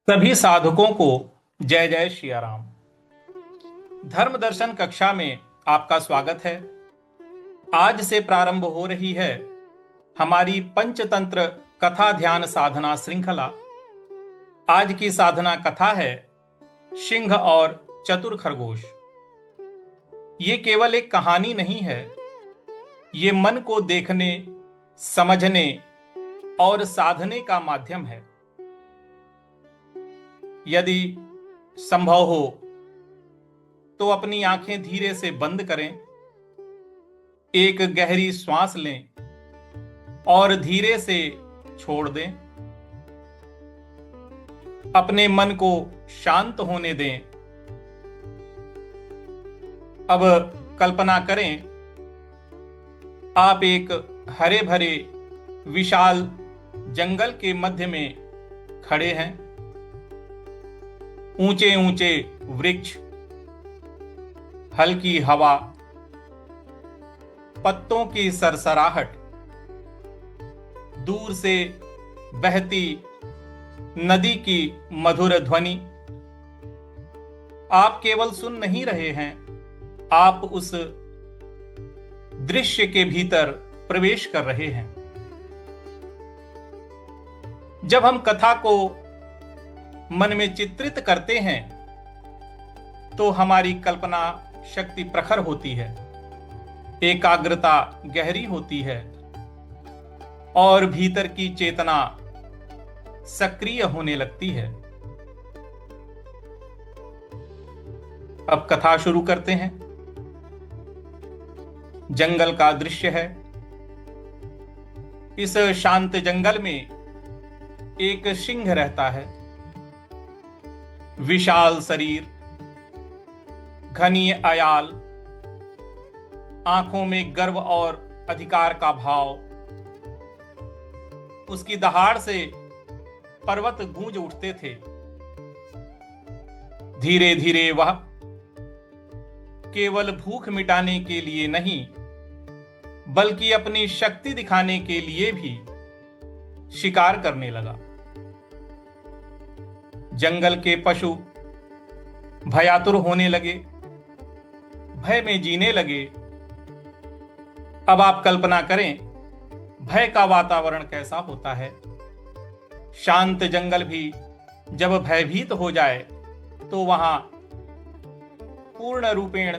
सभी साधकों को जय जय श्री राम। धर्म दर्शन कक्षा में आपका स्वागत है। आज से प्रारंभ हो रही है हमारी पंचतंत्र कथा ध्यान साधना श्रृंखला। आज की साधना कथा है सिंह और चतुर खरगोश। ये केवल एक कहानी नहीं है, ये मन को देखने, समझने और साधने का माध्यम है। यदि संभव हो तो अपनी आंखें धीरे से बंद करें, एक गहरी श्वास लें और धीरे से छोड़ दें। अपने मन को शांत होने दें। अब कल्पना करें, आप एक हरे भरे विशाल जंगल के मध्य में खड़े हैं। ऊंचे ऊंचे वृक्ष, हल्की हवा, पत्तों की सरसराहट, दूर से बहती नदी की मधुर ध्वनि। आप केवल सुन नहीं रहे हैं, आप उस दृश्य के भीतर प्रवेश कर रहे हैं। जब हम कथा को मन में चित्रित करते हैं तो हमारी कल्पना शक्ति प्रखर होती है, एकाग्रता गहरी होती है और भीतर की चेतना सक्रिय होने लगती है। अब कथा शुरू करते हैं। जंगल का दृश्य है। इस शांत जंगल में एक सिंह रहता है। विशाल शरीर, घनी आयाल, आंखों में गर्व और अधिकार का भाव। उसकी दहाड़ से पर्वत गूंज उठते थे। धीरे धीरे वह केवल भूख मिटाने के लिए नहीं, बल्कि अपनी शक्ति दिखाने के लिए भी शिकार करने लगा। जंगल के पशु भयातुर होने लगे, भय में जीने लगे। अब आप कल्पना करें, भय का वातावरण कैसा होता है। शांत जंगल भी जब भयभीत हो जाए तो वहां पूर्ण रूपेण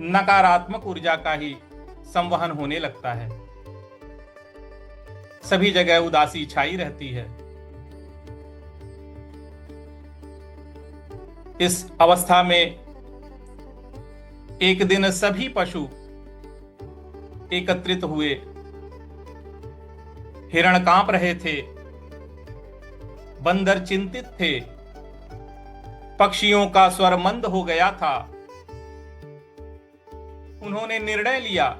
नकारात्मक ऊर्जा का ही संवहन होने लगता है। सभी जगह उदासी छाई रहती है। इस अवस्था में एक दिन सभी पशु एकत्रित हुए। हिरण कांप रहे थे, बंदर चिंतित थे, पक्षियों का स्वर मंद हो गया था। उन्होंने निर्णय लिया,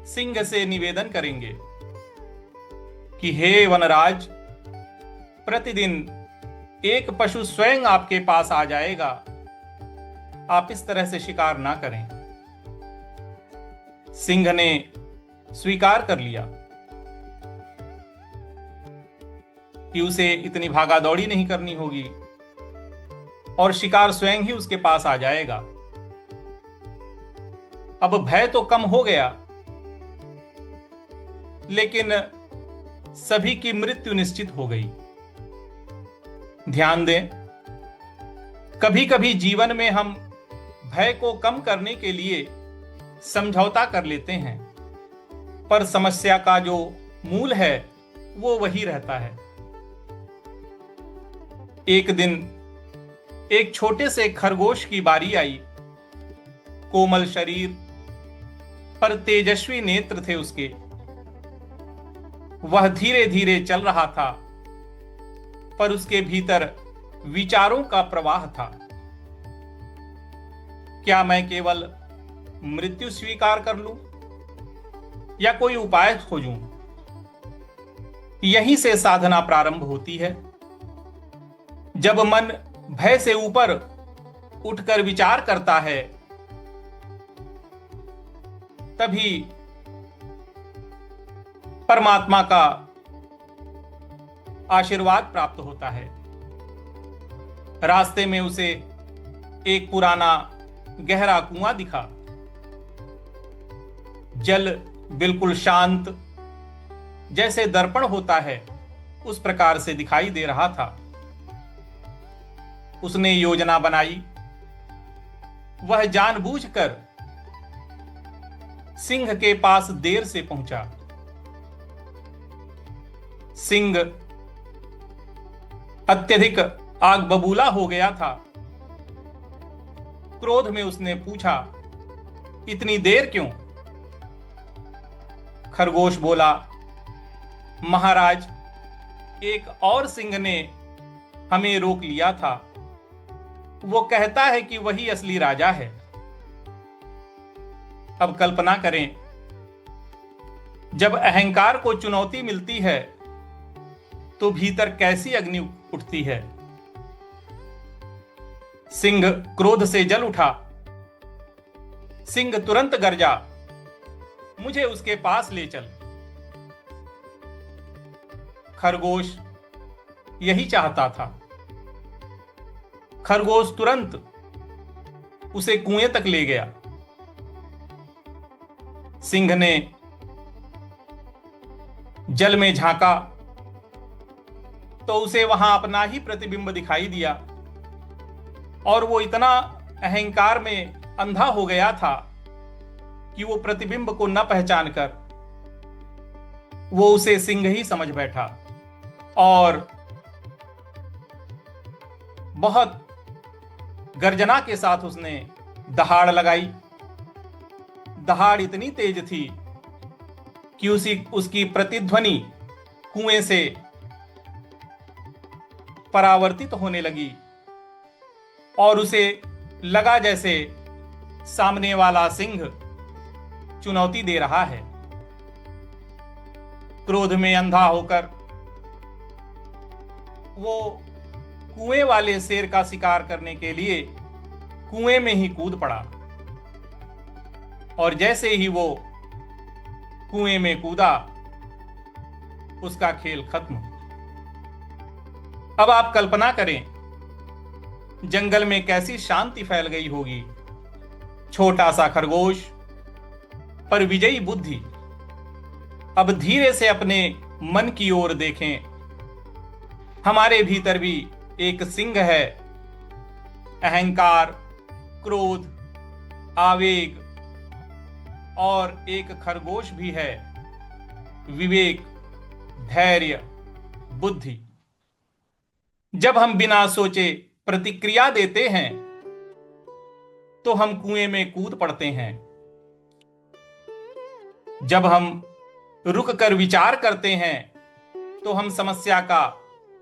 सिंह से निवेदन करेंगे कि हे वनराज, प्रतिदिन एक पशु स्वयं आपके पास आ जाएगा, आप इस तरह से शिकार ना करें। सिंह ने स्वीकार कर लिया कि उसे इतनी भागा दौड़ी नहीं करनी होगी और शिकार स्वयं ही उसके पास आ जाएगा। अब भय तो कम हो गया, लेकिन सभी की मृत्यु निश्चित हो गई। ध्यान दें, कभी कभी जीवन में हम भय को कम करने के लिए समझौता कर लेते हैं, पर समस्या का जो मूल है वो वही रहता है। एक दिन एक छोटे से खरगोश की बारी आई। कोमल शरीर पर तेजस्वी नेत्र थे उसके। वह धीरे धीरे चल रहा था, पर उसके भीतर विचारों का प्रवाह था। क्या मैं केवल मृत्यु स्वीकार कर लूं या कोई उपाय खोजूं? यहीं से साधना प्रारंभ होती है। जब मन भय से ऊपर उठकर विचार करता है, तभी परमात्मा का आशीर्वाद प्राप्त होता है। रास्ते में उसे एक पुराना गहरा कुआं दिखा। जल बिल्कुल शांत, जैसे दर्पण होता है उस प्रकार से दिखाई दे रहा था। उसने योजना बनाई। वह जानबूझकर सिंह के पास देर से पहुंचा। सिंह अत्यधिक आग बबूला हो गया था। क्रोध में उसने पूछा, इतनी देर क्यों? खरगोश बोला, महाराज, एक और सिंह ने हमें रोक लिया था। वो कहता है कि वही असली राजा है। अब कल्पना करें, जब अहंकार को चुनौती मिलती है तो भीतर कैसी अग्नि उठती है। सिंह क्रोध से जल उठा। सिंह तुरंत गरजा, मुझे उसके पास ले चल। खरगोश यही चाहता था। खरगोश तुरंत उसे कुएं तक ले गया। सिंह ने जल में झांका तो उसे वहां अपना ही प्रतिबिंब दिखाई दिया, और वो इतना अहंकार में अंधा हो गया था कि वो प्रतिबिंब को न पहचानकर वो उसे सिंह ही समझ बैठा और बहुत गर्जना के साथ उसने दहाड़ लगाई। दहाड़ इतनी तेज थी कि उसकी प्रतिध्वनि कुएं से परावर्तित होने लगी और उसे लगा जैसे सामने वाला सिंह चुनौती दे रहा है। क्रोध में अंधा होकर वो कुएं वाले शेर का शिकार करने के लिए कुएं में ही कूद पड़ा, और जैसे ही वो कुएं में कूदा उसका खेल खत्म। अब आप कल्पना करें, जंगल में कैसी शांति फैल गई होगी। छोटा सा खरगोश पर विजयी बुद्धि। अब धीरे से अपने मन की ओर देखें। हमारे भीतर भी एक सिंह है। अहंकार, क्रोध, आवेग, और एक खरगोश भी है, विवेक, धैर्य, बुद्धि। जब हम बिना सोचे प्रतिक्रिया देते हैं तो हम कुएं में कूद पड़ते हैं। जब हम रुक कर विचार करते हैं तो हम समस्या का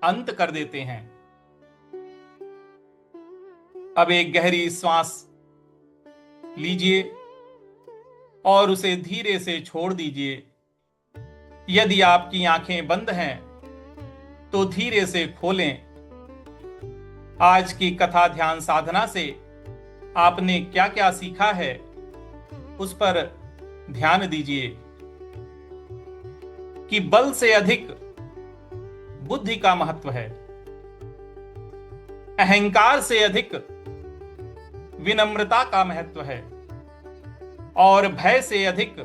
अंत कर देते हैं। अब एक गहरी श्वास लीजिए और उसे धीरे से छोड़ दीजिए। यदि आपकी आंखें बंद हैं तो धीरे से खोलें। आज की कथा ध्यान साधना से आपने क्या क्या सीखा है उस पर ध्यान दीजिए कि बल से अधिक बुद्धि का महत्व है। अहंकार से अधिक विनम्रता का महत्व है, और भय से अधिक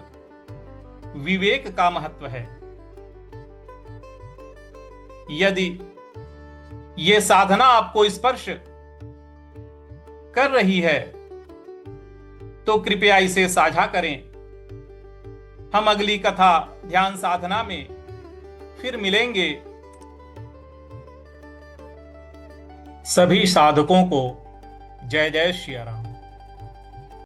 विवेक का महत्व है। यदि ये साधना आपको स्पर्श कर रही है तो कृपया इसे साझा करें। हम अगली कथा ध्यान साधना में फिर मिलेंगे। सभी साधकों को जय जय श्री राम।